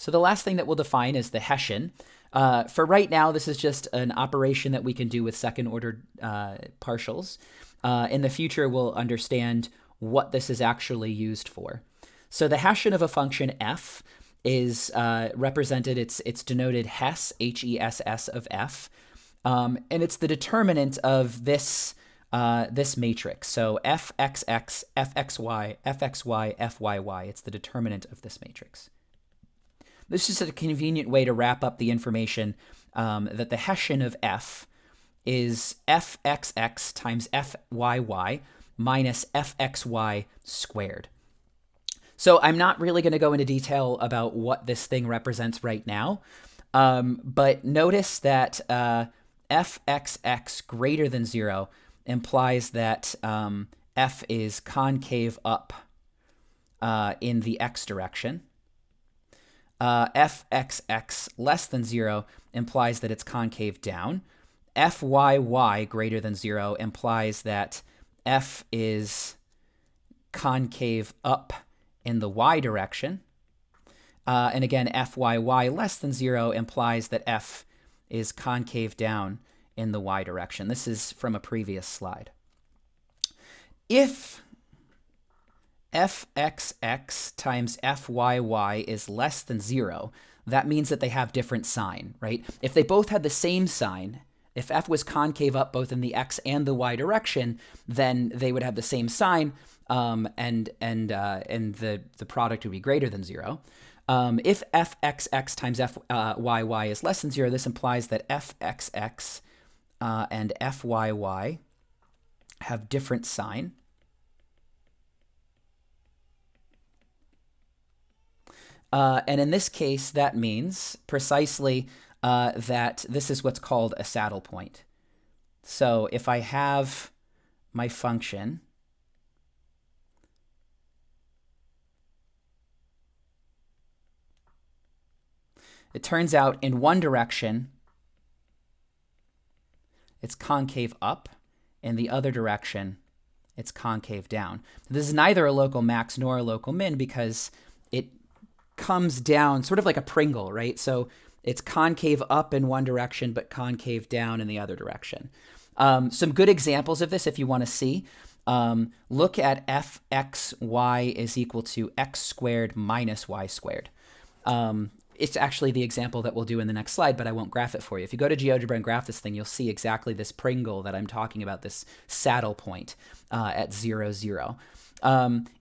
So the last thing that we'll define is the Hessian. For right now, this is just an operation that we can do with second-order partials. In the future, we'll understand what this is actually used for. So the Hessian of a function f is represented, it's denoted Hess, H-E-S-S of f, and it's the determinant of this this matrix. So fxx, fxy, fxy, fyy, it's the determinant of this matrix. This is a convenient way to wrap up the information that the Hessian of f is fxx times fyy minus fxy squared. So I'm not really going to go into detail about what this thing represents right now, but notice that fxx greater than 0 implies that f is concave up in the x direction. Fxx less than 0 implies that it's concave down. Fyy greater than 0 implies that f is concave up in the y direction. And again, fyy less than 0 implies that f is concave down in the y direction. This is from a previous slide. If fxx times fyy is less than 0, that means that they have different sign, right? If they both had the same sign, if f was concave up both in the x and the y direction, then they would have the same sign, and the product would be greater than 0. If fxx times fyy is less than 0, this implies that fxx and fyy have different sign. And in this case, that means precisely that this is what's called a saddle point. So if I have my function, it turns out in one direction, it's concave up. In the other direction, it's concave down. This is neither a local max nor a local min because it comes down sort of like a Pringle, right? So it's concave up in one direction, but concave down in the other direction. Some good examples of this, if you want to see, look at fxy is equal to x squared minus y squared. It's actually the example that we'll do in the next slide, but I won't graph it for you. If you go to GeoGebra and graph this thing, you'll see exactly this Pringle that I'm talking about, this saddle point at 0, 0.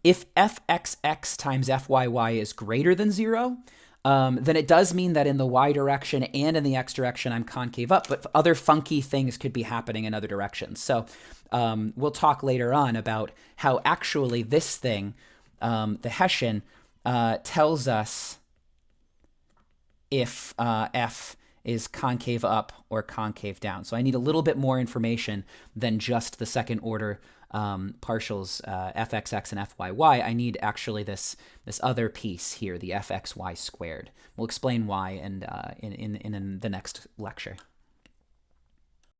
If fxx times fyy is greater than 0, then it does mean that in the y direction and in the x direction, I'm concave up, but other funky things could be happening in other directions. So we'll talk later on about how actually this thing, the Hessian, tells us if f is concave up or concave down. So I need a little bit more information than just the second order partials fxx and fyy. I need actually this other piece here, the fxy squared. We'll explain why in the next lecture.